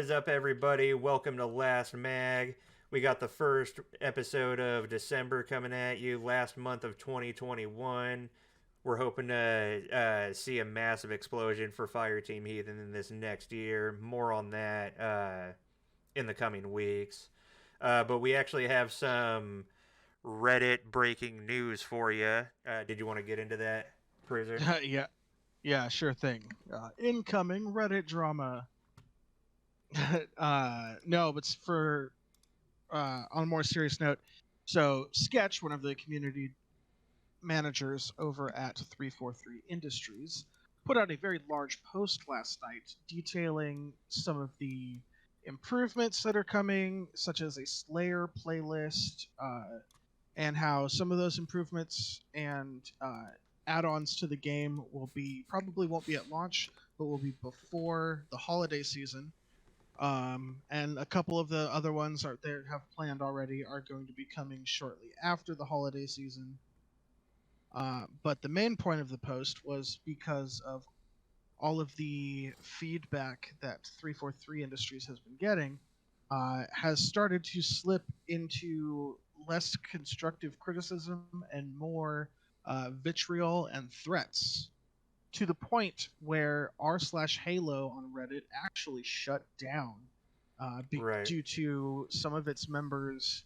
is up, everybody? Welcome to Last Mag. We got the first episode of December coming at you, last month of 2021. We're hoping to see a massive explosion for Fireteam Heathen in this next year. More on that in the coming weeks. But we actually have some Reddit breaking news for you. Did you want to get into that, Cruiser? Yeah, yeah, sure thing. Incoming Reddit drama. No, but for on a more serious note, so Sketch, one of the community managers over at 343 Industries, put out a very large post last night detailing some of the improvements that are coming, such as a Slayer playlist, and how some of those improvements and add-ons to the game probably won't be at launch, but will be before the holiday season. And a couple of the other ones have planned already are going to be coming shortly after the holiday season. But the main point of the post was because of all of the feedback that 343 Industries has been getting, has started to slip into less constructive criticism and more vitriol and threats, to the point where r/Halo on Reddit actually shut down Right. due to some of its members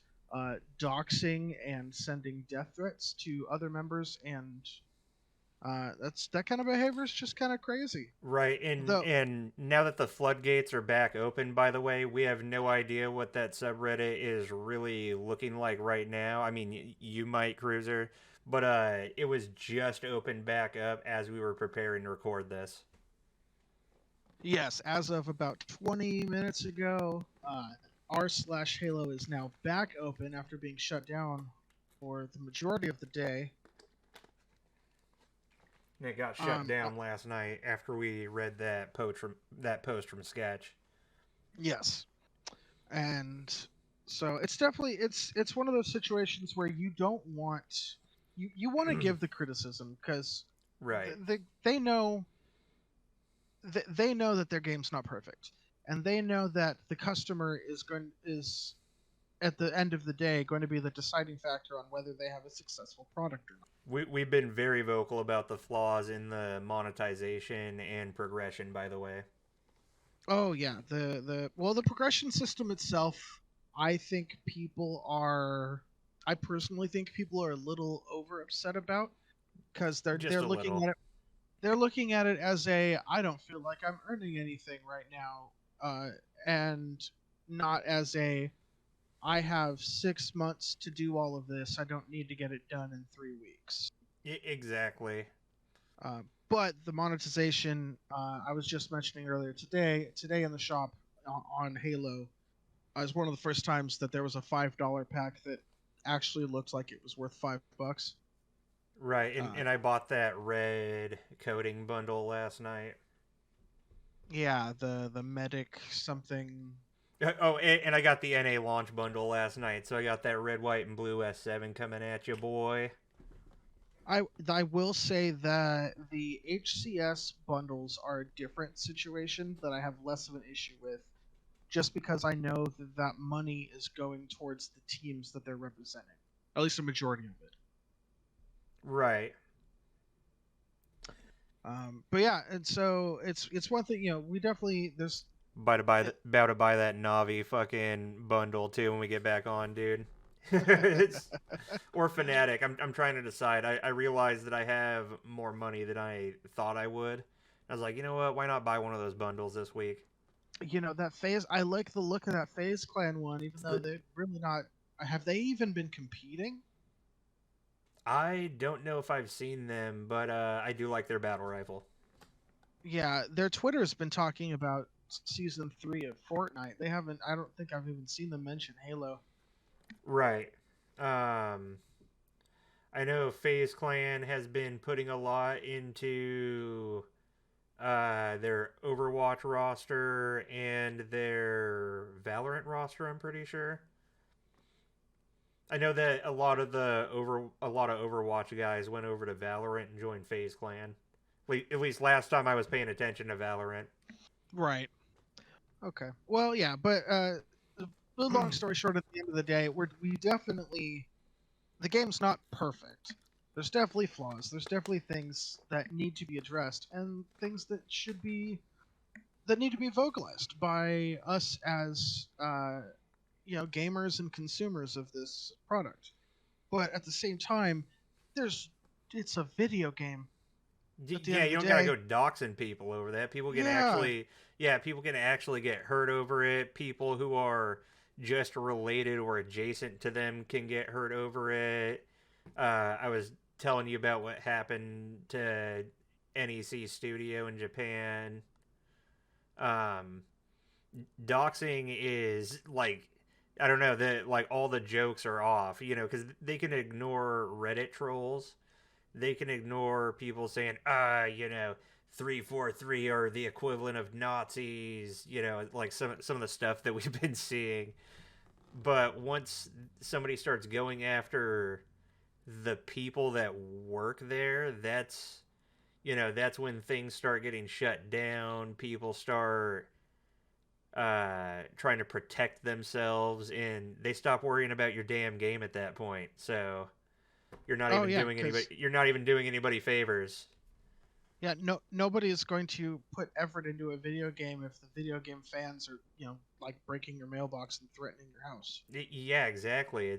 doxing and sending death threats to other members, and that kind of behavior is just kind of crazy. Right, and Though, and now that the floodgates are back open, by the way, we have no idea what that subreddit is really looking like right now. I mean, you might, Cruiser, but it was just opened back up as we were preparing to record this. yes, as of about 20 minutes ago, r/Halo is now back open after being shut down for the majority of the day. And it got shut Um, down last night after we read that post from Sketch. yes, and so it's definitely it's one of those situations where you don't want you want to give the criticism because Right. they know they know that their game's not perfect, and they know that the customer is at the end of the day going to be the deciding factor on whether they have a successful product or not. We've been very vocal about the flaws in the monetization and progression, by the way. Oh yeah, the progression system itself, I think people are I personally think people are a little over upset about, because Just they're a looking little. at it as a, I don't feel like I'm earning anything right now, and not as a, I have 6 months to do all of this, I don't need to get it done in 3 weeks. Exactly. But the monetization, I was just mentioning earlier today in the shop on Halo, was one of the first times that there was a $5 pack that actually looked like it was worth $5. Right, and, Uh, and I bought that red coding bundle last night. yeah, the medic something. Oh, and I got the NA launch bundle last night, so I got that red, white, and blue S7 coming at you, boy. I will say that the HCS bundles are a different situation that I have less of an issue with, just because I know that money is going towards the teams that they're representing, at least a majority of it. Right. But yeah, and so it's one thing, we definitely there's About to buy that Navi fucking bundle too when we get back on, dude. Or Fnatic. I'm trying to decide. I realized that I have more money than I thought I would. I was like, you know what? Why not buy one of those bundles this week? that phase. I like the look of that Phase Clan one, even though The, they're really not. Have they even been competing? I don't know if I've seen them, but I do like their battle rifle. Yeah, their Twitter's been talking about season 3 of Fortnite. They haven't. I don't think I've even seen them mention Halo. Right. Um, I know FaZe Clan has been putting a lot into their Overwatch roster and their Valorant roster. I'm pretty sure. I know that a lot of Overwatch guys went over to Valorant and joined FaZe Clan. At least last time I was paying attention to Valorant. Right. Okay. Well, yeah, but the long story short, at the end of the day, we definitely the game's not perfect. There's definitely flaws. There's definitely things that need to be addressed, and things that need to be vocalized by us as gamers and consumers of this product. But at the same time, there's it's a video game. At the Yeah, end of you the don't gotta day, go doxing people over that. People can yeah. actually, yeah, people can actually get hurt over it. People who are just related or adjacent to them can get hurt over it. I was telling you about what happened to NEC Studio in Japan. Um, Doxing is like, I don't know, that like all the jokes are off, because they can ignore Reddit trolls. They can ignore people saying, 343 are the equivalent of Nazis, like some of the stuff that we've been seeing. But once somebody starts going after the people that work there, that's when things start getting shut down. People start trying to protect themselves, and they stop worrying about your damn game at that point. So Oh yeah, because you're not even doing anybody favors. yeah, nobody is going to put effort into a video game if the video game fans are like breaking your mailbox and threatening your house. Yeah, exactly.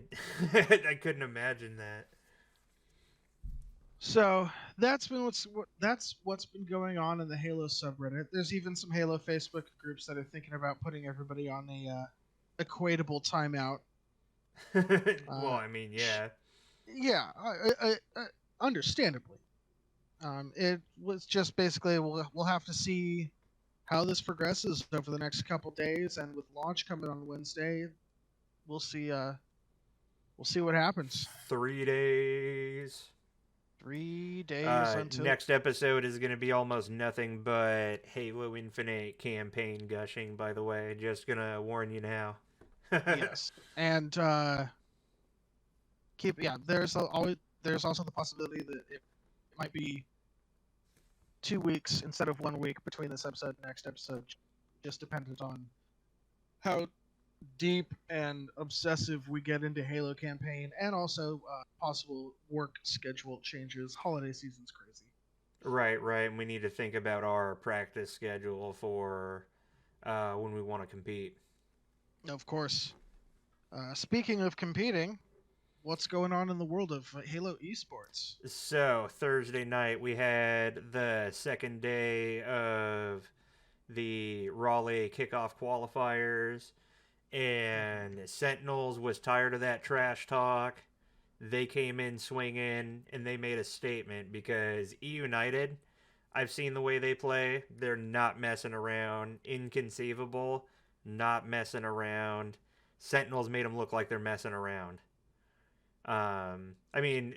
I couldn't imagine that. So that's what's been going on in the Halo subreddit. There's even some Halo Facebook groups that are thinking about putting everybody on a equatable timeout. Well, Uh, I mean, yeah. yeah, understandably. It was just basically we'll have to see how this progresses over the next couple days, and with launch coming on Wednesday, we'll see. We'll see what happens. 3 days. 3 days until Next episode is going to be almost nothing but Halo Infinite campaign gushing, by the way. Just going to warn you now. yes, and keep yeah. There's also the possibility that it might be 2 weeks instead of 1 week between this episode and next episode, just dependent on how deep and obsessive we get into Halo campaign, and also possible work schedule changes. Holiday season's crazy. Right, right. And we need to think about our practice schedule for when we want to compete. Of course. Speaking of competing, what's going on in the world of Halo Esports? So, Thursday night, we had the second day of the Raleigh kickoff qualifiers, and Sentinels was tired of that trash talk. They came in swinging, and they made a statement because E United, I've seen the way they play. They're not messing around. Inconceivable, not messing around. Sentinels made them look like they're messing around. I mean,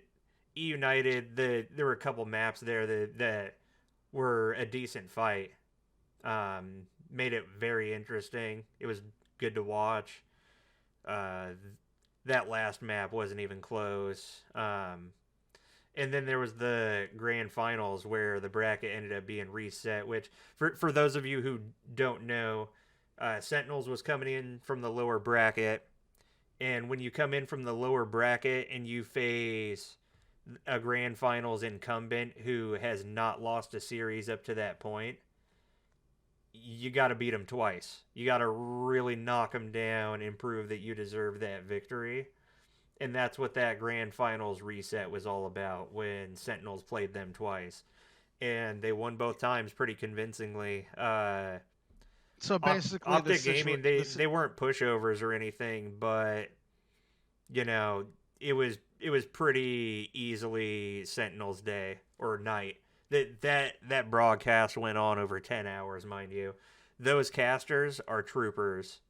E United, there were a couple maps there that were a decent fight. Made it very interesting. It was good to watch. Uh, that last map wasn't even close. And then there was the grand finals where the bracket ended up being reset. Which, for those of you who don't know, Sentinels was coming in from the lower bracket, and when you come in from the lower bracket and you face a grand finals incumbent who has not lost a series up to that point, you got to beat them twice. You got to really knock them down and prove that you deserve that victory. And that's what that grand finals reset was all about when Sentinels played them twice. And they won both times pretty convincingly. So basically, Optic Gaming, they weren't pushovers or anything, but you know, it was pretty easily Sentinel's day or night. That broadcast went on over 10 hours, mind you. Those casters are troopers.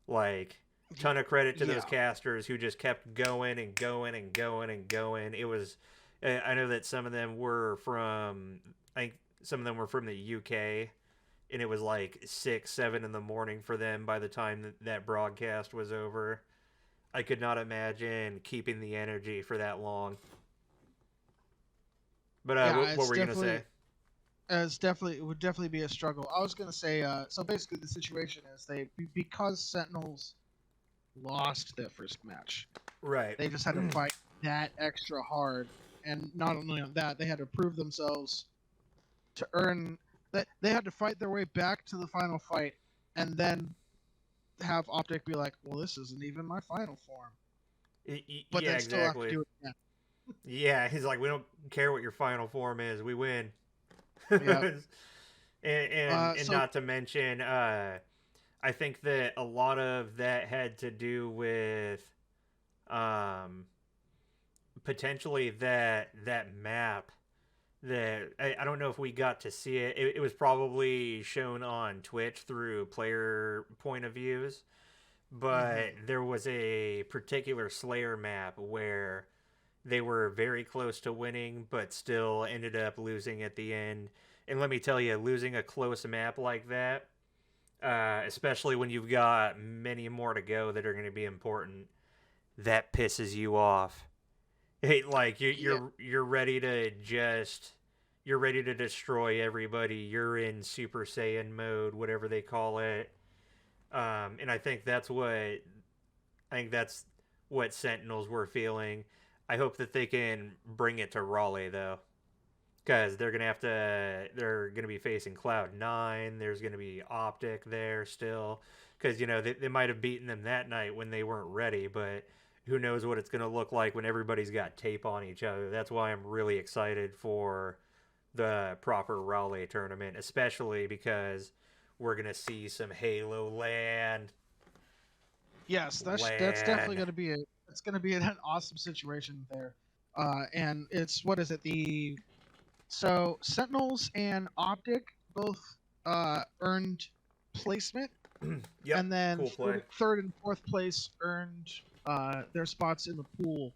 Like, ton of credit to those yeah. casters who just kept going and going and going and going. It was I know that some of them were from I think some of them were from the UK, and it was like 6 7 in the morning for them by the time that broadcast was over. I could not imagine keeping the energy for that long. But Yeah, what it's were you gonna definitely say? it would definitely be a struggle. I was gonna say, so basically the situation is because Sentinels lost their first match, Right. they just had to fight that extra hard, and not only on that, they had to prove themselves to earn that they had to fight their way back to the final fight, and then have Optic be like, "Well, this isn't even my final form," but Yeah, then still have to exactly. do it again. Yeah, he's like, we don't care what your final form is, we win. Yeah. And So not to mention, I think that a lot of that had to do with um, potentially that map. That I don't know if we got to see it. It was probably shown on Twitch through player point of views, but mhm. there was a particular Slayer map where they were very close to winning, but still ended up losing at the end. And let me tell you, losing a close map like that, especially when you've got many more to go that are going to be important, that pisses you off. Hey, like Yeah. you're ready to just you're ready to destroy everybody. You're in Super Saiyan mode, whatever they call it. And I think that's what Sentinels were feeling. I hope that they can bring it to Raleigh though, because they're gonna be facing Cloud9. There's gonna be Optic there still, because they might have beaten them that night when they weren't ready, but who knows what it's gonna look like when everybody's got tape on each other. That's why I'm really excited for the proper Raleigh tournament, especially because we're gonna see some Halo Yes, that's definitely land. going to be it's going to be an awesome situation there. And it's what is it? The So Sentinels and Optic both earned placement, Yep, and then cool play. third and fourth place earned their spots in the pool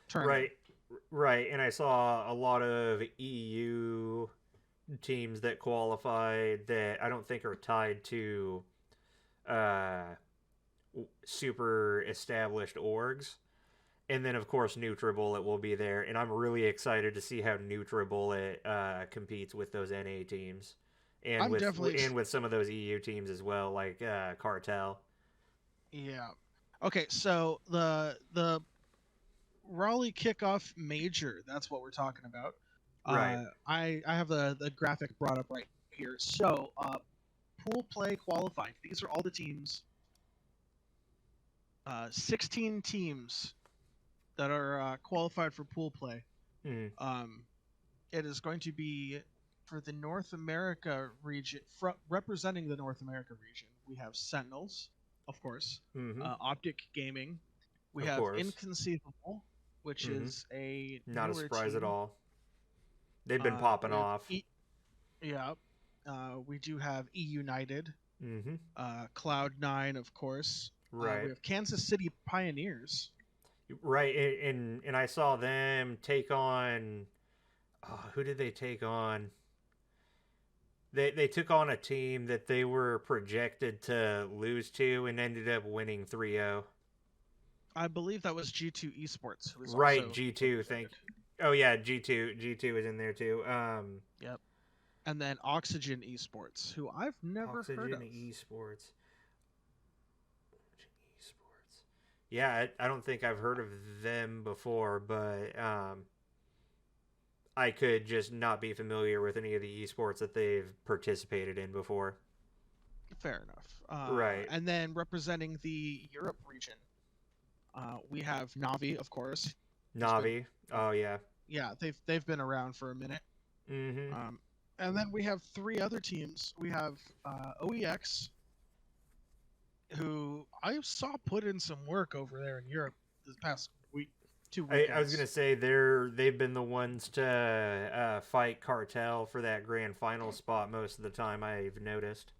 tournament. Right, right. And I saw a lot of EU teams that qualified that I don't think are tied to uh, super established orgs. And then, of course, NutriBullet will be there. And I'm really excited to see how NutriBullet competes with those NA teams. And I'm with definitely and with some of those EU teams as well, like Cartel. yeah. Okay, so the Raleigh kickoff major, that's what we're talking about. Right. I have the graphic brought up right here. So pool play qualified. These are all the teams. 16 teams that are qualified for pool play. Mm. Um, it is going to be for the North America region, representing the North America region. We have Sentinels, of course, Mm-hmm. Optic Gaming. We Of have course. Inconceivable, which Mm-hmm. is a Not a newer surprise at team. all. They've been popping We have off. Yeah. We do have E United, Mm-hmm. Cloud9, of course. We Right. have Kansas City Pioneers. Right. And I saw them take on. Oh, who did they take on? They took on a team that they were projected to lose to and ended up winning 3-0. I believe that was G2 Esports, who is Right, also G2, represented. thank. Oh yeah, G2 is in there too. Yep. And then Oxygen Esports, who I've never heard Oxygen of. Esports. Esports. Yeah, I don't think I've heard of them before, but I could just not be familiar with any of the esports that they've participated in before. Fair enough. Right. And then representing the Europe region, we have Navi, of course, who's been Navi. Oh yeah. yeah they've been around for a minute. Mm-hmm. Um, and then we have three other teams. We have OEX, who I saw put in some work over there in Europe this past week, two I was gonna weekends. say they've been the ones to fight Cartel for that grand final spot most of the time. I've noticed.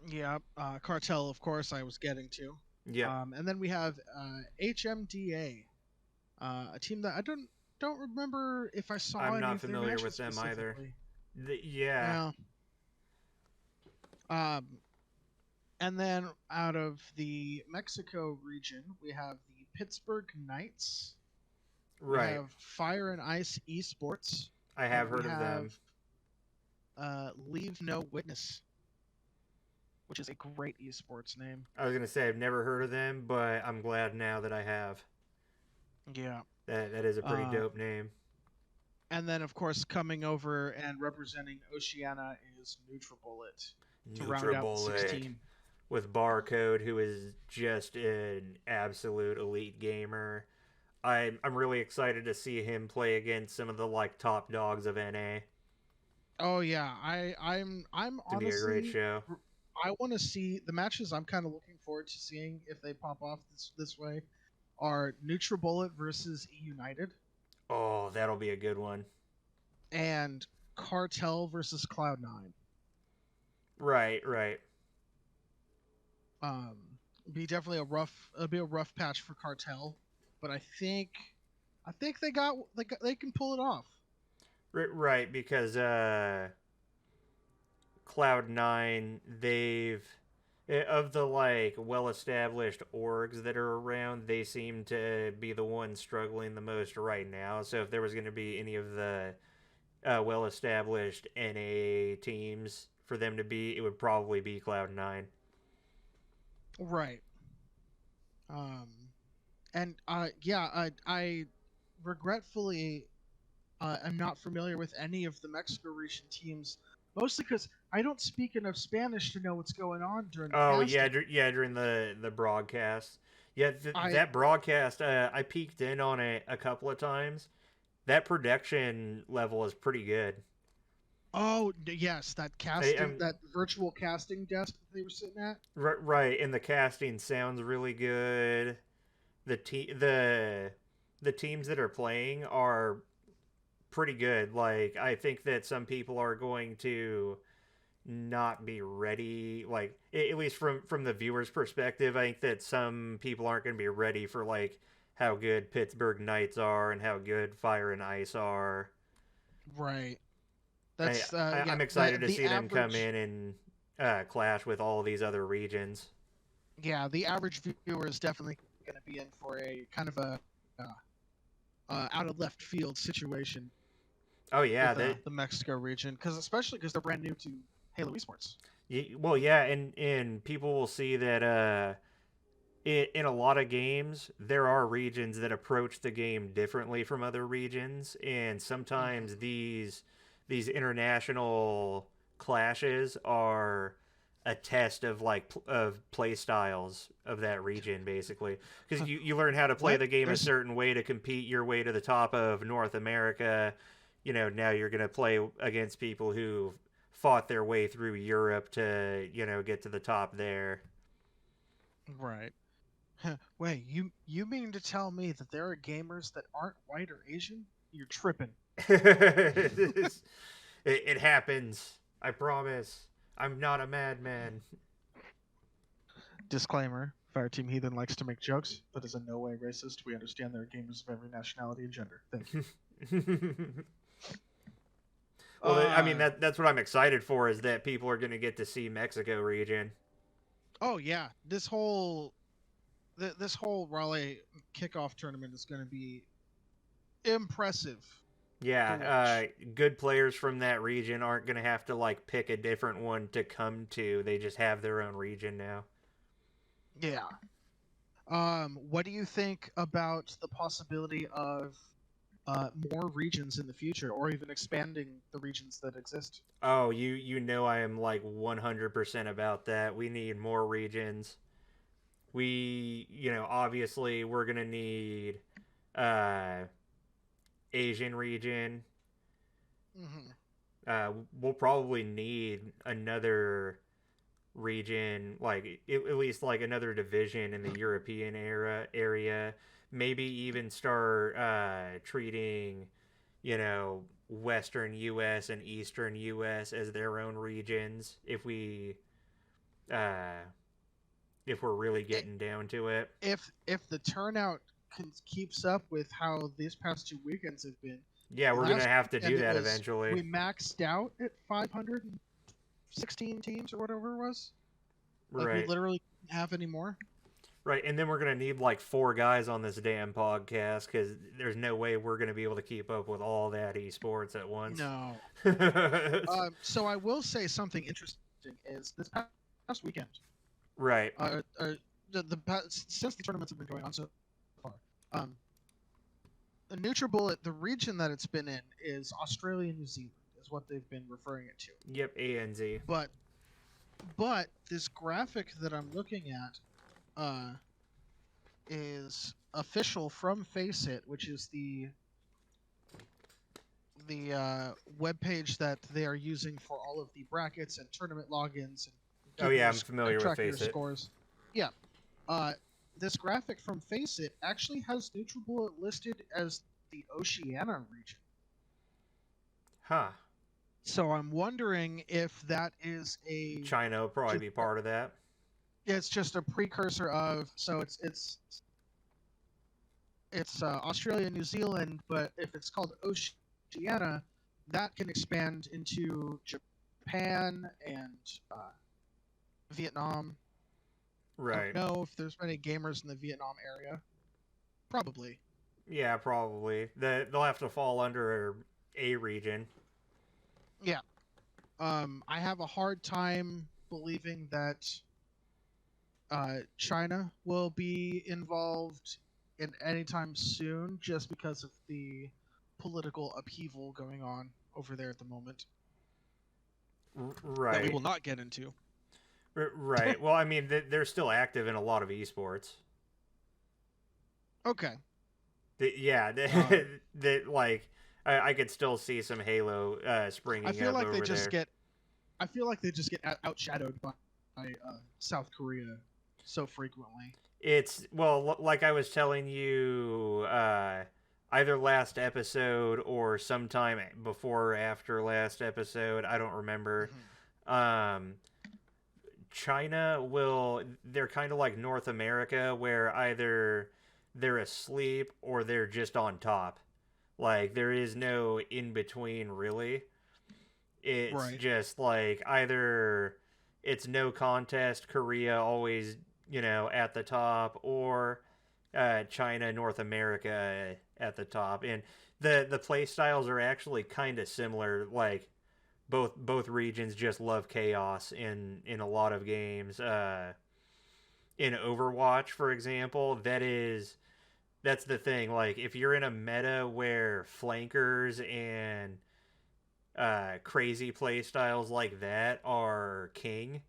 Yeah, Cartel, of course, I was getting to. Yep. And then we have HMDA, a team that I don't remember if I saw I'm any not of their familiar matches with them either. specifically. Yeah. Yeah. Um, and then out of the Mexico region, we have the Pittsburgh Knights. We Right. have Fire and Ice Esports, I and have we heard of have them. Leave No Witness, which is a great esports name. I was gonna say I've never heard of them, but I'm glad now that I have. Yeah. That is a pretty dope name. And then, of course, coming over and representing Oceania is NutriBullet to round out the 16. With Barcode, who is just an absolute elite gamer. I'm really excited to see him play against some of the like top dogs of NA. Oh yeah, I'm It's gonna be a great show. I want to see the matches. I'm kind of looking forward to seeing if they pop off this way. Are NutriBullet versus E United? Oh, that'll be a good one. And Cartel versus Cloud9. Right. Be definitely it'll be a rough patch for Cartel, but I think they can pull it off. Right, because Cloud9, they've of the like well-established orgs that are around, they seem to be the ones struggling the most right now. So if there was going to be any of the well-established NA teams for them to be, it would probably be Cloud9. Right. And I regretfully am not familiar with any of the Mexico region teams, mostly because I don't speak enough Spanish to know what's going on during the casting. during the broadcast. Yeah, that broadcast, I peeked in on it a couple of times. That production level is pretty good. Oh yes, that that virtual casting desk that they were sitting at. Right, and the casting sounds really good. The teams that are playing are pretty good. Like, I think that some people are going to not be ready, like at least from the viewer's perspective. I think that some people aren't going to be ready for like how good Pittsburgh Knights are and how good Fire and Ice are. Right. I'm excited to see them come in and clash with all these other regions. Yeah, the average viewer is definitely going to be in for a kind of a out of left field situation. Oh yeah, with, the Mexico region, especially because they're brand new to Halo Esports. Well, yeah, and people will see that in a lot of games there are regions that approach the game differently from other regions, and sometimes these international clashes are a test of of play styles of that region, basically, because you learn how to play the game a certain way to compete your way to the top of North America. You know, now you're going to play against people who fought their way through Europe to, get to the top there. Right. Wait, you mean to tell me that there are gamers that aren't white or Asian? You're tripping. It happens. I promise. I'm not a madman. Disclaimer: Fireteam Heathen likes to make jokes, but is in no way racist. We understand there are gamers of every nationality and gender. Thank you. Well, I mean, that's what I'm excited for, is that people are going to get to see Mexico region. Oh yeah, this whole Raleigh kickoff tournament is going to be impressive. Yeah, good players from that region aren't going to have to like pick a different one to come to. They just have their own region now. Yeah. What do you think about the possibility of more regions in the future, or even expanding the regions that exist? Oh, you know I am like 100% about that. We need more regions. We, obviously we're going to need Asian region. We'll probably need another region, like at least like another division in the European area. Maybe even start treating, Western U.S. and Eastern U.S. as their own regions if we're really getting down to it. If the turnout keeps up with how these past 2 weekends have been. Yeah, we're gonna have to do that eventually. We maxed out at 516 teams or whatever it was. Like, right. we literally didn't have any more. Right, and then we're gonna need like 4 guys on this damn podcast because there's no way we're gonna be able to keep up with all that esports at once. No. So I will say something interesting is this past weekend, Right. since the tournaments have been going on so far, the NutriBullet, the region that it's been in is Australia, New Zealand, is what they've been referring it to. Yep, ANZ. But this graphic that I'm looking at is official from Faceit, which is the web page that they are using for all of the brackets and tournament logins and Oh yeah, I'm familiar with tracking your Faceit. scores. Yeah. This graphic from Faceit actually has NutriBullet listed as the Oceania region. Huh. So I'm wondering if that is a China will probably be part of that. it's just a precursor of it's Australia, New Zealand, but if it's called Oceania, that can expand into Japan and Vietnam. Right. I don't know if there's many gamers in the Vietnam area. Probably. Yeah, probably. They'll have to fall under a region. Yeah. I have a hard time believing that China will be involved in anytime soon, just because of the political upheaval going on over there at the moment. Right. That we will not get into. Right. Well, I mean, they're still active in a lot of esports. Okay. Like, I could still see some Halo springing up over there. I feel like they just get outshadowed by South Korea so frequently. It's, well, like I was telling you, either last episode or sometime before or after last episode, I don't remember. Mm-hmm. China they're kind of like North America, where either they're asleep or they're just on top. Like, there is no in between, really. It's just like either it's no contest, Korea always, at the top, or China, North America at the top. And the play styles are actually kind of similar. Like, both regions just love chaos in a lot of games. In Overwatch, for example, that's the thing. Like, if you're in a meta where flankers and crazy play styles like that are king,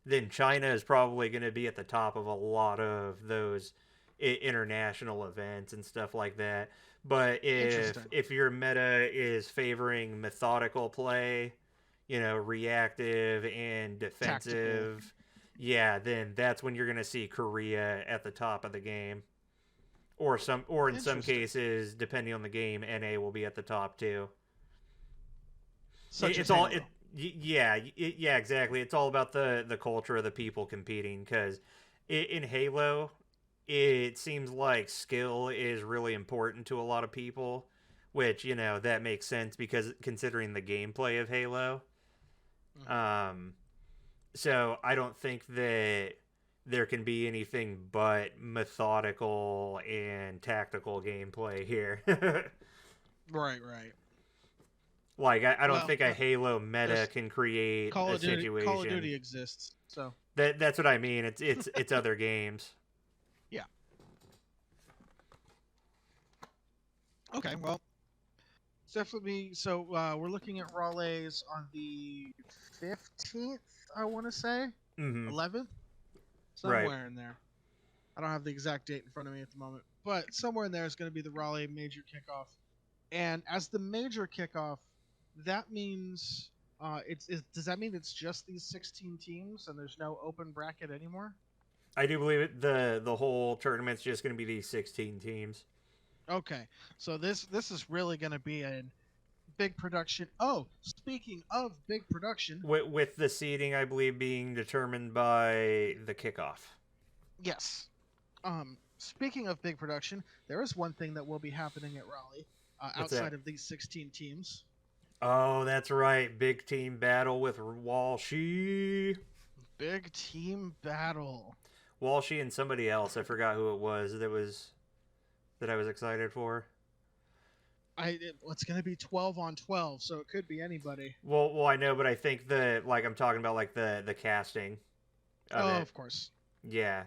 then China is probably going to be at the top of a lot of those international events and stuff like that. But if your meta is favoring methodical play, reactive and defensive, tactical, yeah, then that's when you're going to see Korea at the top of the game. Or in some cases, depending on the game, NA will be at the top too. Yeah, exactly. It's all about the culture of the people competing, because in Halo, it seems like skill is really important to a lot of people, which, that makes sense because considering the gameplay of Halo. Mm-hmm. So I don't think that there can be anything but methodical and tactical gameplay here. Right. Like, I don't think a Halo meta can create a situation. Call of Duty exists, so that's what I mean. It's other games. Yeah. Okay, well, it's definitely so. We're looking at Raleigh's on the 15th, I want to say, 11th, somewhere in there. I don't have the exact date in front of me at the moment, but somewhere in there is going to be the Raleigh major kickoff. And as the major kickoff, that means does that mean it's just these 16 teams and there's no open bracket anymore? I do believe it. The whole tournament's just going to be these 16 teams. Okay, so this is really going to be a big production. Oh, speaking of big production, with the seeding, I believe, being determined by the kickoff. Yes. Speaking of big production, there is one thing that will be happening at Raleigh outside of these 16 teams. Oh, that's right. Big team battle with Walshy. Big team battle. Walshy and somebody else. I forgot who it was that I was excited for. It's going to be 12 on 12, so it could be anybody. Well, I know, but I think I'm talking about like the casting of it. Of course. Yeah.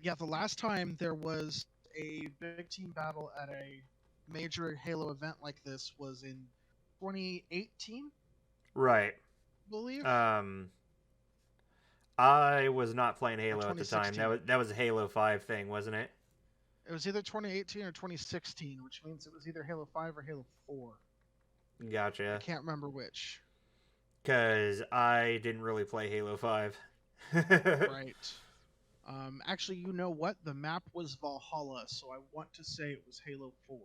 Yeah, the last time there was a big team battle at a major Halo event like this was in 2018, Right. I believe. I was not playing Or Halo at the time. 2016. That was a Halo 5 thing, wasn't it? It was either 2018 or 2016, which means it was either Halo 5 or Halo 4. I Gotcha. can't remember which. Because I didn't really play Halo 5. Right. Actually, you know what? The map was Valhalla, so I want to say it was Halo 4.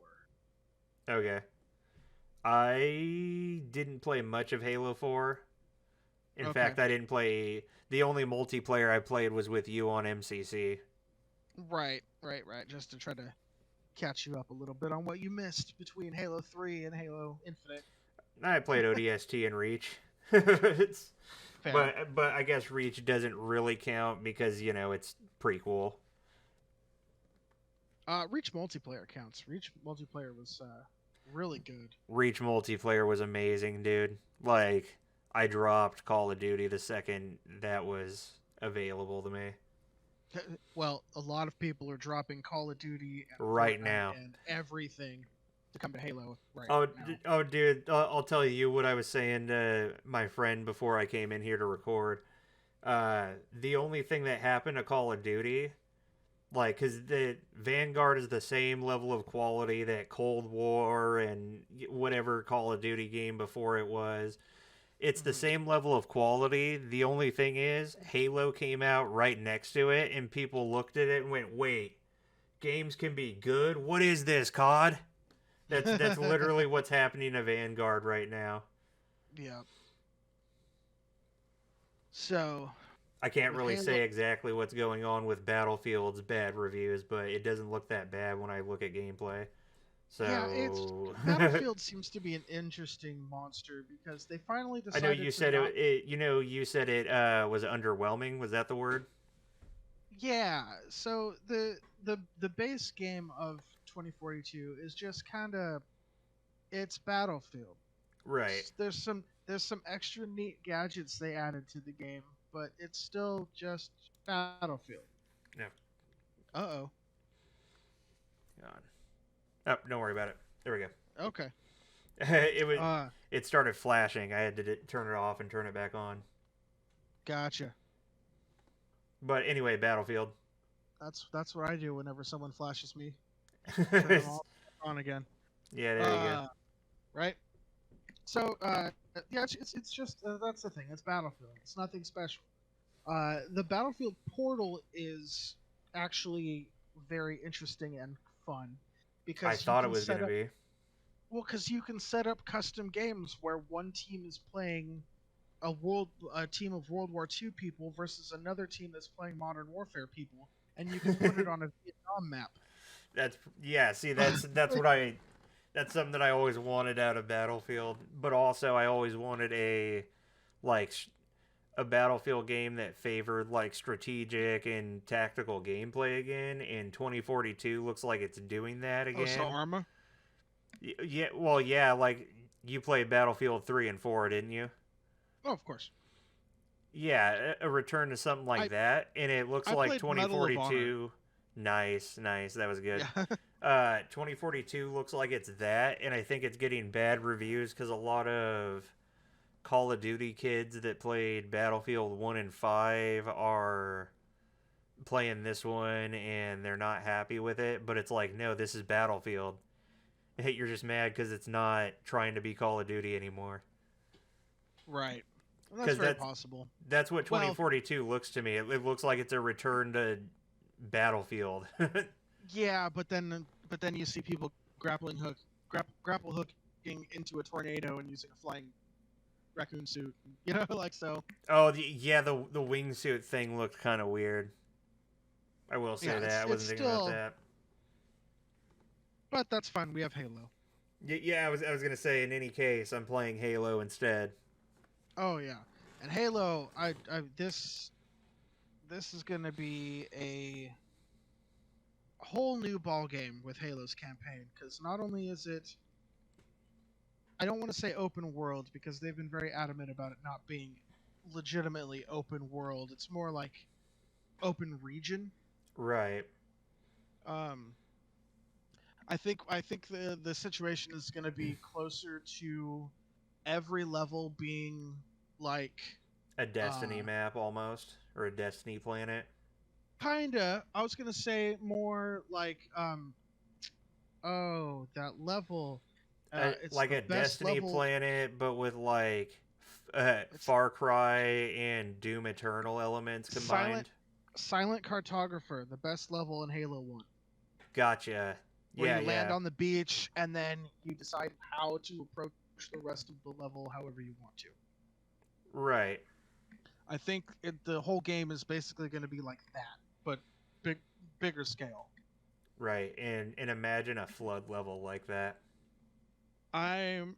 Okay. I didn't play much of Halo 4. In Okay. fact, I didn't play... The only multiplayer I played was with you on MCC. Right. Just to try to catch you up a little bit on what you missed between Halo 3 and Halo Infinite. I played ODST and Reach. It's, Fair. but I guess Reach doesn't really count because, you know, it's prequel. Reach multiplayer counts. Reach multiplayer was really good. Reach multiplayer was amazing, dude. Like, I dropped Call of Duty the second that was available to me. Well, a lot of people are dropping Call of Duty and Right Fortnite now. and everything to come to Halo right Oh, now. Dude, I'll tell you what I was saying to my friend before I came in here to record. The only thing that happened to Call of Duty, like, because the Vanguard is the same level of quality that Cold War and whatever Call of Duty game before it was. It's the same level of quality. The only thing is, Halo came out right next to it, and people looked at it and went, wait, games can be good? What is this, COD? That's literally what's happening to Vanguard right now. Yeah. So I can't really Halo- say exactly what's going on with Battlefield's bad reviews, but it doesn't look that bad when I look at gameplay. So yeah, Battlefield seems to be an interesting monster because they finally I decided. know you said not... you said it was underwhelming. Was that the word? Yeah. So the base game of 2042 is just kind of it's Battlefield. Right. There's some extra neat gadgets they added to the game, but it's still just Battlefield. No. Uh-oh. God. Oh, don't worry about it. There we go. Okay. It started flashing. I had to turn it off and turn it back on. Gotcha. But anyway, Battlefield. That's what I do whenever someone flashes me. Turn them off, on again. Yeah, there you go. Right. So yeah, it's just that's the thing. It's Battlefield. It's nothing special. The Battlefield portal is actually very interesting and fun because I thought it was going to be. Well, because you can set up custom games where one team is playing a team of World War II people versus another team that's playing Modern Warfare people, and you can put it on a Vietnam map. See, that's that's something that I always wanted out of Battlefield, but also I always wanted a Battlefield game that favored like strategic and tactical gameplay again, and 2042 looks like it's doing that again. Oh, so Arma? Yeah, well, yeah, like you played Battlefield 3 and 4, didn't you? Oh, of course. Yeah, a return to something like that, and it looks like 2042. Nice, that was good. Yeah. 2042 looks like it's that, and I think it's getting bad reviews because a lot of Call of Duty kids that played Battlefield 1 and 5 are playing this one, and they're not happy with it, but it's like, no, this is Battlefield. Hey, you're just mad because it's not trying to be Call of Duty anymore. Right. Well, that's very possible. That's what 2042 looks to me. It looks like it's a return to Battlefield. Yeah, but then you see people grapple hooking into a tornado and using a flying raccoon suit. You know, like so. Oh, the wingsuit thing looked kind of weird. I will say that. I wasn't thinking about that. But that's fine. We have Halo. Yeah, I was gonna say. In any case, I'm playing Halo instead. Oh yeah, and Halo. this is going to be a whole new ball game with Halo's campaign, because not only is it, I don't want to say open world because they've been very adamant about it not being legitimately open world. It's more like open region. Right. Um, I think the situation is going to be closer to every level being like A Destiny uh map almost, or a Destiny planet. kinda, I was going to say more like oh, that level, it's Like the a best Destiny level. planet, but with like It's Far Cry and Doom Eternal elements silent combined. silent cartographer, the best level in Halo 1, Gotcha. where Yeah, you land yeah. on the beach and then you decide how to approach the rest of the level however you want to. Right. I think the whole game is basically going to be like that, but big, bigger scale. Right. And imagine a flood level like that. I'm.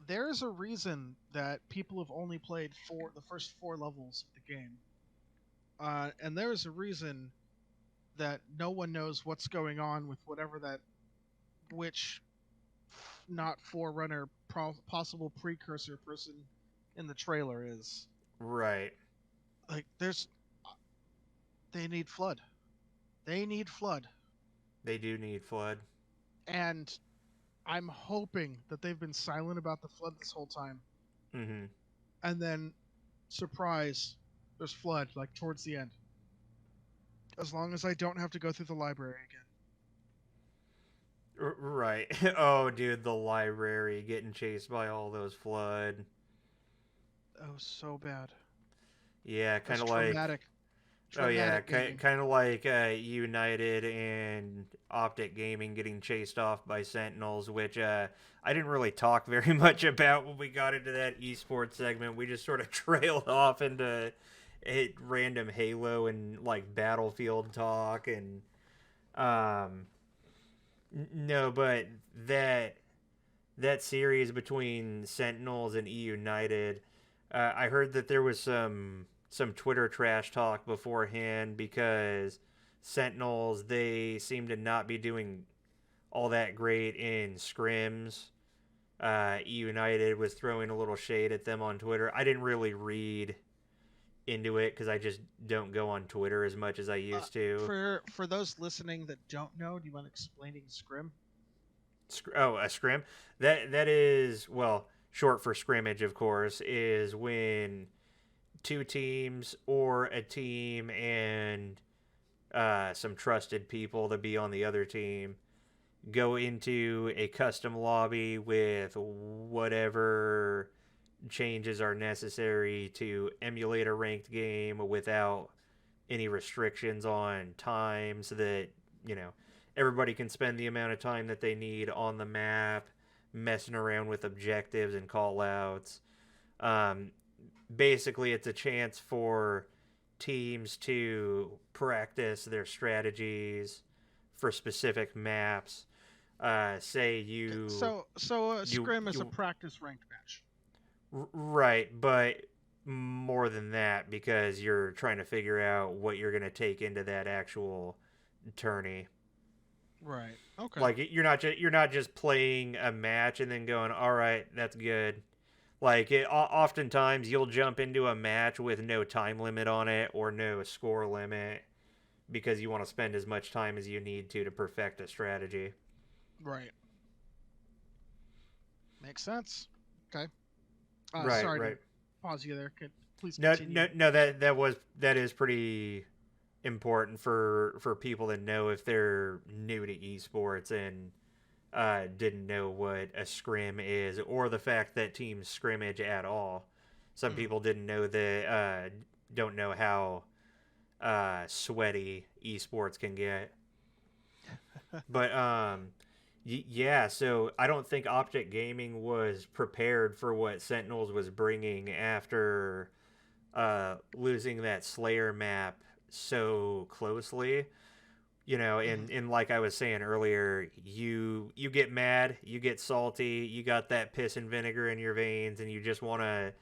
There's a reason that people have only played the first four levels of the game, and there is a reason that no one knows what's going on with whatever that witch, not forerunner, possible precursor person in the trailer is. Right. Like, they need flood. They need flood, They do need flood. and I'm hoping that they've been silent about the flood this whole time, Mm-hmm. and then surprise, there's flood like towards the end. As long as I don't have to go through the library again. Right. Oh, dude, the library getting chased by all those flood. Oh, so bad. Yeah, That's kind of like. traumatic. Oh yeah, Traumatic gaming. kind of like United and Optic Gaming getting chased off by Sentinels, which I didn't really talk very much about when we got into that esports segment. We just sort of trailed off into random Halo and like Battlefield talk, and um, no, but that that series between Sentinels and United, I heard that there was some Twitter trash talk beforehand because Sentinels, they seem to not be doing all that great in scrims. United was throwing a little shade at them on Twitter. I didn't really read into it because I just don't go on Twitter as much as I used to. For those listening that don't know, do you mind explaining Scrim? Oh, a scrim. That is, well, short for scrimmage, of course, is when two teams or a team and some trusted people to be on the other team go into a custom lobby with whatever changes are necessary to emulate a ranked game without any restrictions on time so that, you know, everybody can spend the amount of time that they need on the map messing around with objectives and call outs. Um, Basically, it's a chance for teams to practice their strategies for specific maps. Say So Scrim is a you practice ranked match. right, but more than that because you're trying to figure out what you're going to take into that actual tourney. Right. Okay. Like you're not just playing a match and then going, all right, that's good. Like oftentimes you'll jump into a match with no time limit on it or no score limit because you want to spend as much time as you need to perfect a strategy. Right. Makes sense. Okay. Right, Sorry to right. pause you there. Please No, continue. no, no. That is pretty important for people to know if they're new to esports and didn't know what a scrim is or the fact that teams scrimmage at all. Some Mm. people didn't know that don't know how sweaty esports can get. But yeah, so I don't think Optic Gaming was prepared for what Sentinels was bringing after losing that Slayer map so closely. You know, Hmm. and like I was saying earlier, you get mad, you get salty, you got that piss and vinegar in your veins, and you just want to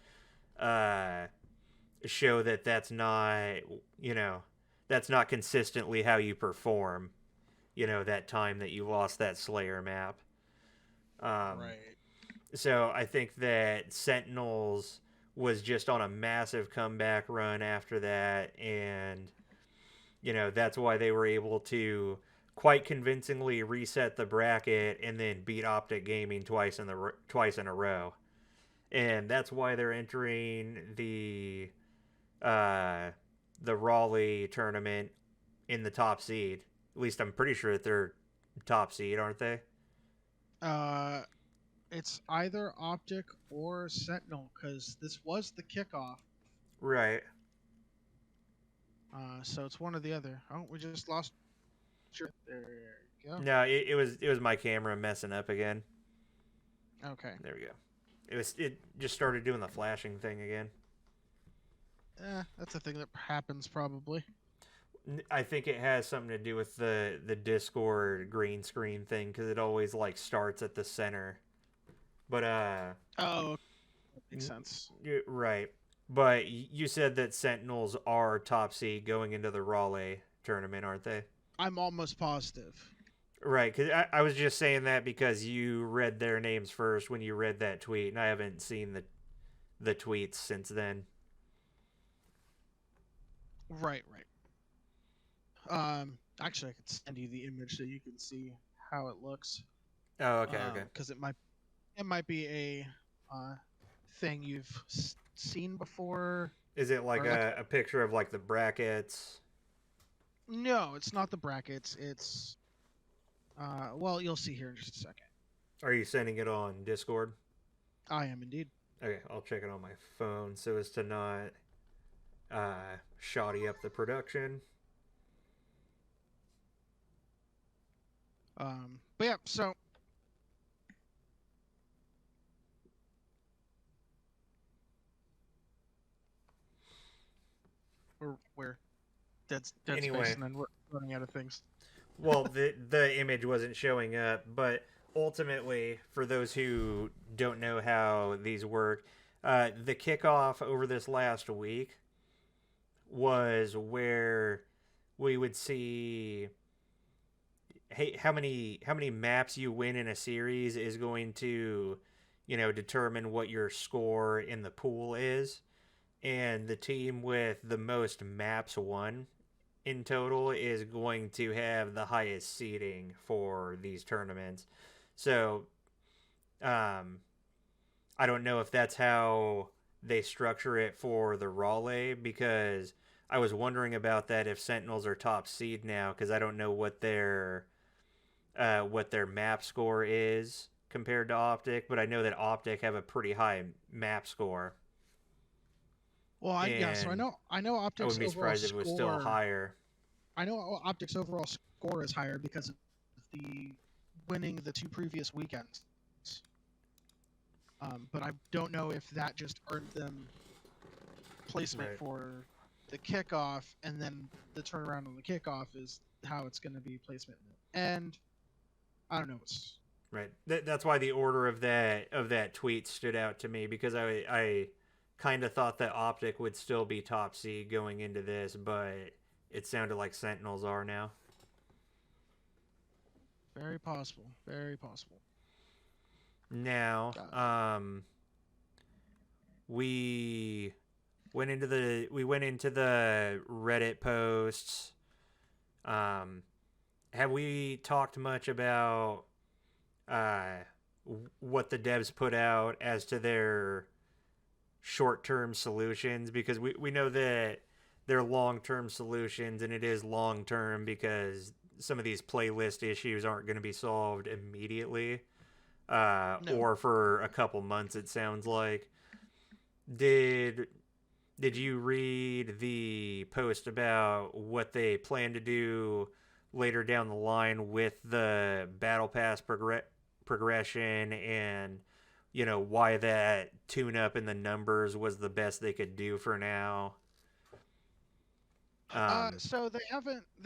show that that's not, you know, that's not consistently how you perform, that time that you lost that Slayer map. Um, Right. so I think that Sentinels was just on a massive comeback run after that, and that's why they were able to quite convincingly reset the bracket and then beat Optic Gaming twice in a row, and that's why they're entering uh, the Raleigh tournament in the top seed. At least I'm pretty sure that they're top seed, aren't they? Uh, it's either Optic or Sentinel because this was the kickoff. Right. So it's one or the other. Oh, we just lost. There you go. No, it was my camera messing up again. Okay. There we go. It just started doing the flashing thing again. That's a thing that happens probably. I think it has something to do with the Discord green screen thing because it always like starts at the center. But Oh, that makes sense. right. But you said that Sentinels are top seed going into the Raleigh tournament, aren't they? I'm almost positive. Right, because I was just saying that because you read their names first when you read that tweet, and I haven't seen the tweets since then. Right, right. Actually, I could send you the image so you can see how it looks. Oh, okay. Because it might be a thing you've seen before. Is it like Or like a picture of like the brackets? no, it's not the brackets. It's well, you'll see here in just a second. Are you sending it on Discord? I am indeed. Okay, I'll check it on my phone so as to not shoddy up the production. But yeah, so we're dead Anyway, space, and then we're running out of things. well, the image wasn't showing up, but ultimately, for those who don't know how these work, the kickoff over this last week was where we would see, hey, how many maps you win in a series is going to, determine what your score in the pool is, and the team with the most maps won in total is going to have the highest seeding for these tournaments. So, um, I don't know if that's how they structure it for the Raleigh because I was wondering about that if Sentinels are top seed now because I don't know what their map score is compared to Optic, but I know that Optic have a pretty high map score, Well, so and I know I Optic's wouldn't be overall surprised if it was still score. higher. I know Optic's overall score is higher because of the winning the two previous weekends. But I don't know if that just earned them placement Right. for the kickoff, and then the turnaround on the kickoff is how it's going to be placement. And I don't know. Right. That's why the order of that tweet stood out to me because I kind of thought that Optic would still be top seed going into this, but it sounded like Sentinels are now. Very possible. Very possible. Now, we we went into the Reddit posts. Have we talked much about uh, what the devs put out as to their short-term solutions? Because we know that they're long-term solutions, and it is long-term because some of these playlist issues aren't going to be solved immediately, No. or for a couple months. It sounds like. Did did you read the post about what they plan to do later down the line with the battle pass progression, and why that tune up in the numbers was the best they could do for now? So they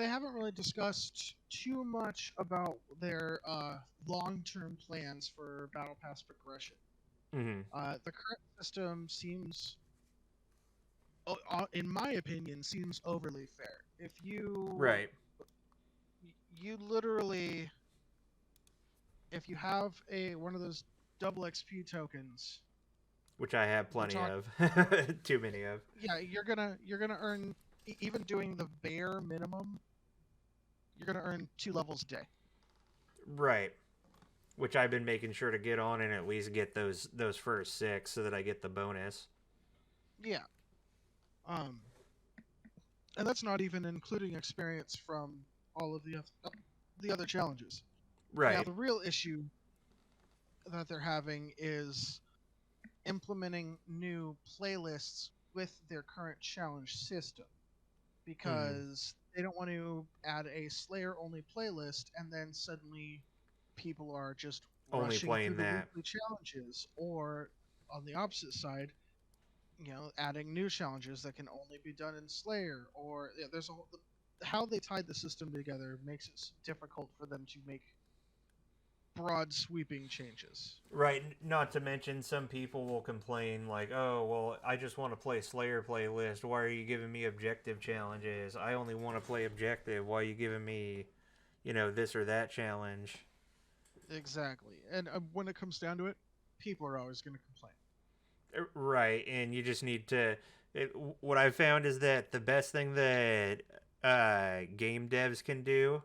haven't really discussed too much about their long-term plans for battle pass progression. Mhm. The current system seems in my opinion, seems overly fair. If Right. you literally, if you have one of those double XP tokens, Which I have we're plenty talking, of. Too many of. yeah, you're gonna earn, even doing the bare minimum, you're gonna earn 2 levels a day. Right. Which I've been making sure to get on and at least get those first 6 so that I get the bonus. Yeah. Um, and that's not even including experience from all of the other challenges. Now, Right. the real issue that they're having is implementing new playlists with their current challenge system, Mm. because they don't want to add a Slayer only playlist and then suddenly people are just Only rushing through playing the that. weekly challenges, or on the opposite side, adding new challenges that can only be done in Slayer, or there's a whole, how they tied the system together makes it difficult for them to make broad sweeping changes. Right. Not to mention, some people will complain, like, oh, well, I just want to play Slayer playlist. Why are you giving me objective challenges? I only want to play objective. Why are you giving me, this or that challenge? Exactly. And when it comes down to it, people are always going to complain. Right. And you just need to. What I've found is that the best thing that game devs can do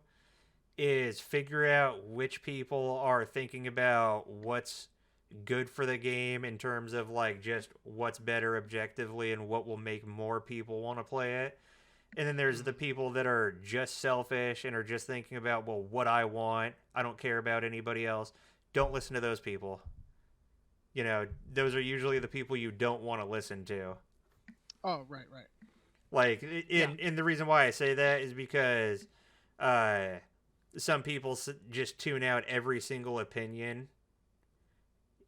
is figure out which people are thinking about what's good for the game in terms of like just what's better objectively and what will make more people want to play it. And then there's the Mhm. people that are just selfish and are just thinking about, well, what I want. I don't care about anybody else. Don't listen to those people. Those are usually the people you don't want to listen to. Oh, right, right. Like, Yeah. and the reason why I say that is because uh, some people just tune out every single opinion.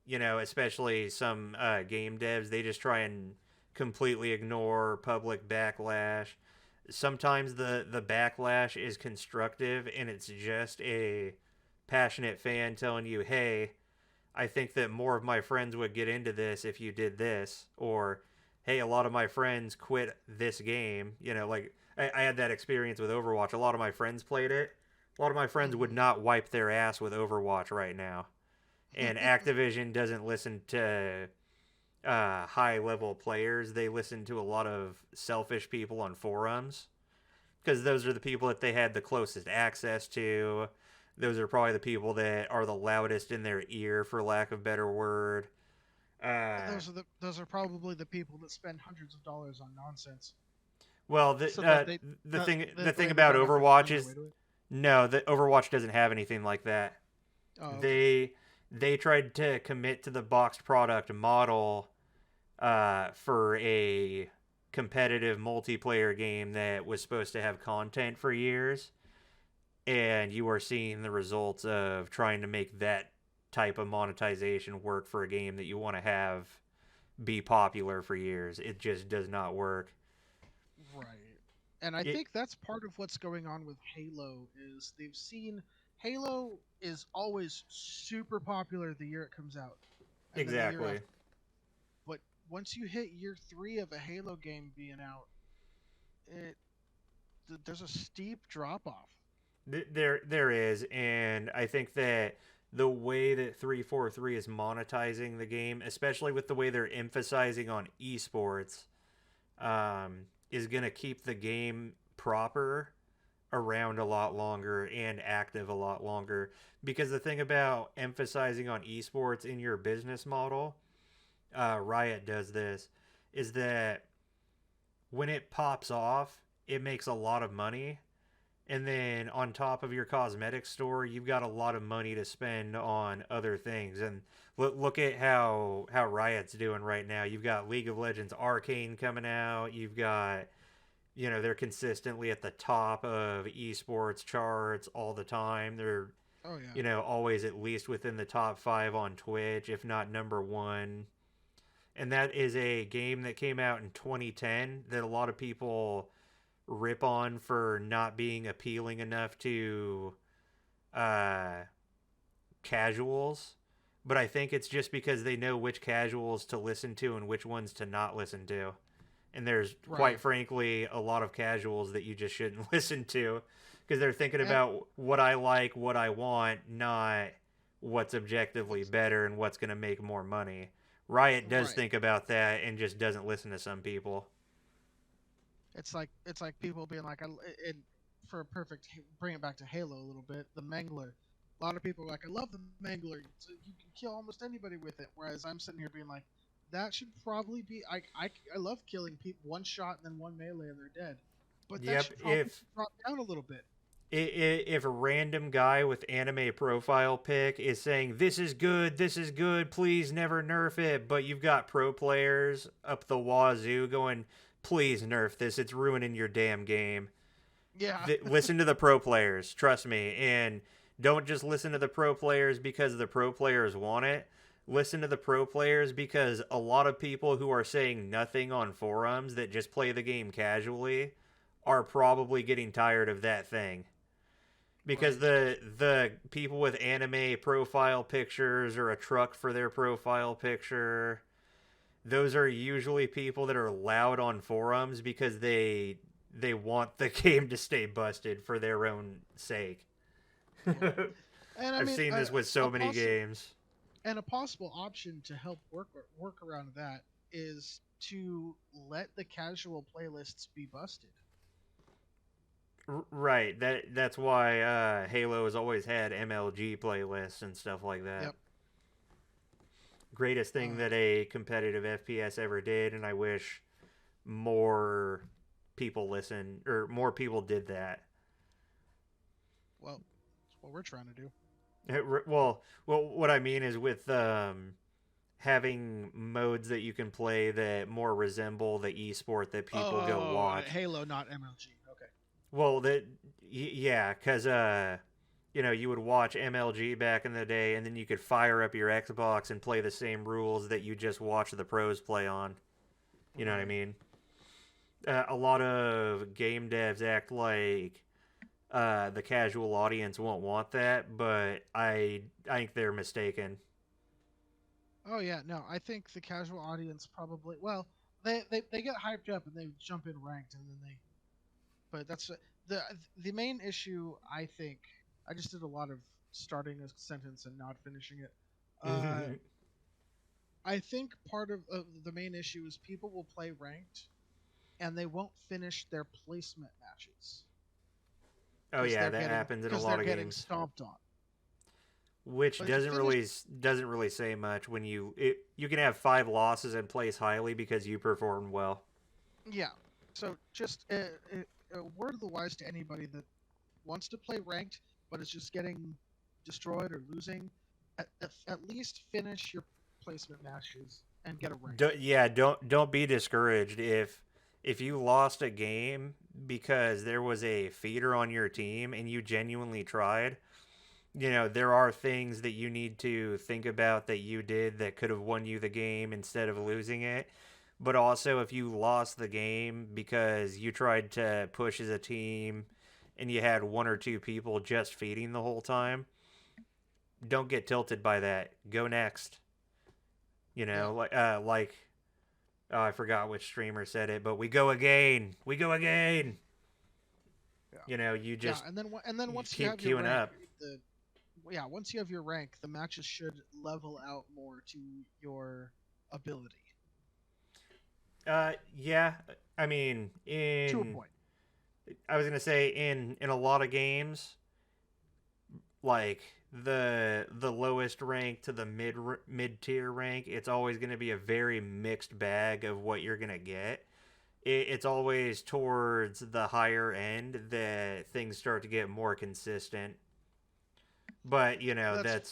Especially some game devs, they just try and completely ignore public backlash. Sometimes the backlash is constructive and it's just a passionate fan telling you, hey, I think that more of my friends would get into this if you did this, or hey, a lot of my friends quit this game. Like I had that experience with Overwatch. A lot of my friends played it. A lot of my friends would Hmm. not wipe their ass with Overwatch right now. And Activision doesn't listen to high level players. They listen to a lot of selfish people on forums because those are the people that they had the closest access to. Those are probably the people that are the loudest in their ear, for lack of a better word. Uh, Those are probably the people that spend hundreds of dollars on nonsense, well, so that they the that, thing that way they about don't have to Overwatch find their way is to it. no, that Overwatch doesn't have anything like that. Oh, okay. They tried to commit to the boxed product model for a competitive multiplayer game that was supposed to have content for years, and you are seeing the results of trying to make that type of monetization work for a game that you want to have be popular for years. It just does not work. Right. And I It think that's part of what's going on with Halo is they've seen Halo is always super popular the year it comes out, and then the year exactly. after. But once you hit year 3 of a Halo game being out, it there's a steep drop off. There is, and I think that the way that 343 is monetizing the game, especially with the way they're emphasizing on esports, is going to keep the game proper around a lot longer and active a lot longer. Because the thing about emphasizing on esports in your business model, Riot does this, is that when it pops off, it makes a lot of money. And then on top of your cosmetic store, you've got a lot of money to spend on other things. And look at how Riot's doing right now. You've got League of Legends Arcane coming out. You've got they're consistently at the top of esports charts all the time. They're Oh yeah. always at least within the top 5 on Twitch, if not number 1. And that is a game that came out in 2010 that a lot of people rip on for not being appealing enough to uh, casuals. But I think it's just because they know which casuals to listen to and which ones to not listen to. And there's, quite Right. frankly, a lot of casuals that you just shouldn't listen to because they're thinking And about what I like, what I want, not what's objectively what's better and what's going to make more money. Riot does right. think about that and just doesn't listen to some people. It's like people being like, and for a perfect bring it back to Halo a little bit, the Mangler. A lot of people are like, I love the Mangler. So you can kill almost anybody with it. Whereas I'm sitting here being like, that should probably be. I love killing people one shot and then one melee and they're dead. But that Yep, should probably drop down a little bit. if a random guy with anime profile pic is saying this is good, please never nerf it, but you've got pro players up the wazoo going, please nerf this, it's ruining your damn game. Yeah. Listen to the pro players, trust me, and don't just listen to the pro players because the pro players want it. Listen to the pro players because a lot of people who are saying nothing on forums that just play the game casually are probably getting tired of that thing because Right. the people with anime profile pictures or a truck for their profile picture, those are usually people that are loud on forums because they want the game to stay busted for their own sake. Yeah. And I I've mean, seen this with a so many possible games. and a possible option to help work around that is to let the casual playlists be busted. Right. That's why Halo has always had MLG playlists and stuff like that. Yep. Greatest thing Uh, that a competitive FPS ever did, and I wish more people listen or more people did that. well, that's what we're trying to do. What I mean is with having modes that you can play that more resemble the esport that people go Oh, watch. Halo, not MLG. Okay. Well, yeah, because you would watch MLG back in the day, and then you could fire up your Xbox and play the same rules that you just watch the pros play on. You know what I Right. mean? A lot of game devs act like the casual audience won't want that, but I think they're mistaken. Oh yeah, no, I think the casual audience probably they get hyped up and they jump in ranked and then they but that's the the main issue I think I just did a lot of starting a sentence and not finishing it. Uh I think part of the main issue is people will play ranked and they won't finish their placement matches Oh yeah, that happens in a because lot they're of getting games, stomped on. which But if you finish, doesn't really say much when you can have 5 losses and place highly because you performed well. yeah. So just a word of the wise to anybody that wants to play ranked but is just getting destroyed or losing, at least finish your placement matches and get a rank. Yeah, don't be discouraged if you lost a game because there was a feeder on your team and you genuinely tried. There are things that you need to think about that you did that could have won you the game instead of losing it. But also, if you lost the game because you tried to push as a team and you had 1 or 2 people just feeding the whole time, don't get tilted by that. Go next. Yeah, Like oh, I forgot which streamer said it, but we go again. We go again. yeah, You yeah. just And then you once you keep have your queuing rank, up. the yeah, once you have your rank, the matches should level out more to your ability Yeah. I mean, to a point. I was gonna say in a lot of games, like the lowest rank to the mid tier rank, it's always gonna be a very mixed bag of what you're gonna get. It's always towards the higher end that things start to get more consistent. But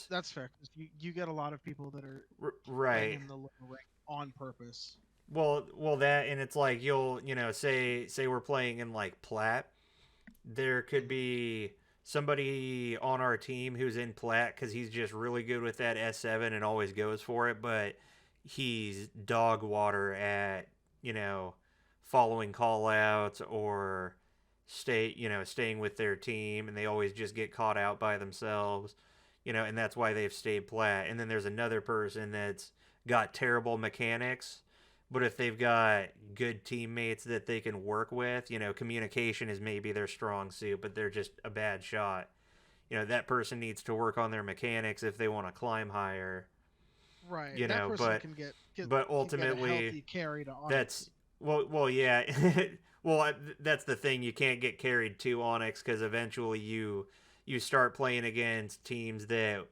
That's fair. 'Cause you get a lot of people that are playing right. in the lower rank on purpose. Well, that and it's like you'll say we're playing in like plat. There could Hmm. be somebody on our team who's in plat because he's just really good with that S7 and always goes for it, but he's dog water at you know following call outs or staying with their team, and they always just get caught out by themselves. And that's why they've stayed plat. And then there's another person that's got terrible mechanics But if they've got good teammates that they can work with, communication is maybe their strong suit, but they're just a bad shot. That person needs to work on their mechanics if they want to climb higher. Right. That person But can get a ultimately healthy carry to Onyx. that's yeah. Well, that's the thing. You can't get carried to Onyx because eventually you start playing against teams that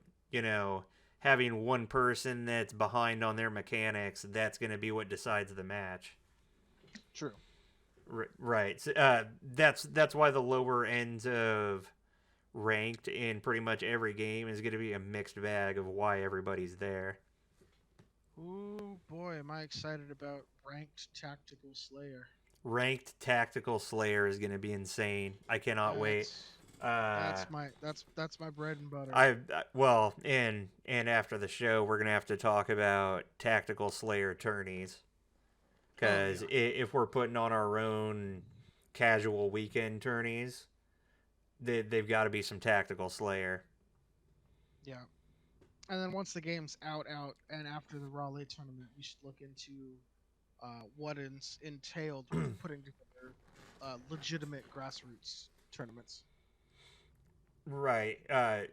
having one person that's behind on their mechanics, that's going to be what decides the match. True. Right. So, that's why the lower ends of ranked in pretty much every game is going to be a mixed bag of why everybody's there. Ooh boy, am I excited about ranked tactical slayer. Ranked tactical slayer is going to be insane. I cannot wait. That's my bread and butter. Well, and after the show, we're gonna have to talk about tactical slayer tourneys, because if we're putting on our own casual weekend tourneys, they've got to be some tactical slayer. Yeah. And then once the game's out, and after the Raleigh tournament, we should look into what is entailed with putting together legitimate grassroots tournaments. Right.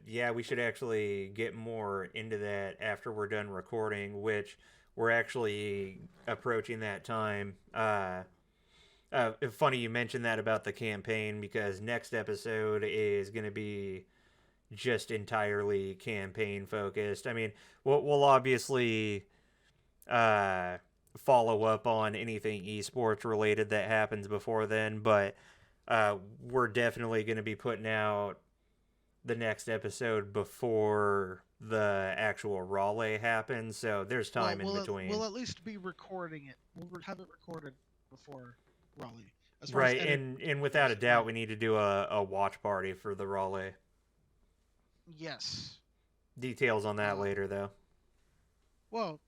Yeah, we should actually get more into that after we're done recording, which we're actually approaching that time. Funny you mentioned that about the campaign, because next episode is going to be just entirely campaign focused. I mean, we'll obviously follow up on anything esports related that happens before then, but we're definitely going to be putting out the next episode before the actual Raleigh happens, so there's time in between. We'll at least be recording it. We'll have it recorded before Raleigh. Right, and without a doubt, we need to do a watch party for the Raleigh. Yes. Details on that later, though. Well,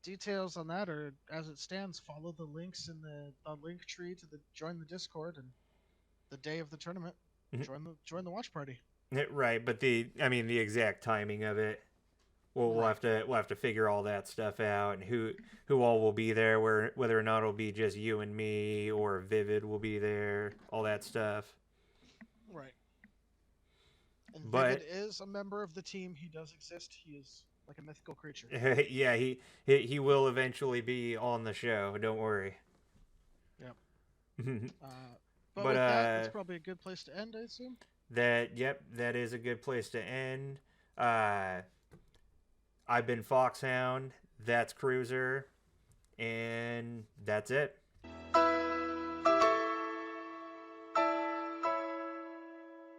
details on that are, as it stands, follow the links in the link tree to join the Discord, and the day of the tournament, join the watch party. Right, but the exact timing of it, we'll have to figure all that stuff out, and who all will be there, whether or not it'll be just you and me, or Vivid will be there, all that stuff. Right. And Vivid is a member of the team. He does exist. He is like a mythical creature. Yeah, he will eventually be on the show. Don't worry. Yep. But with that's probably a good place to end, I assume. That is a good place to end. I've been Foxhound. That's Cruiser, and that's it.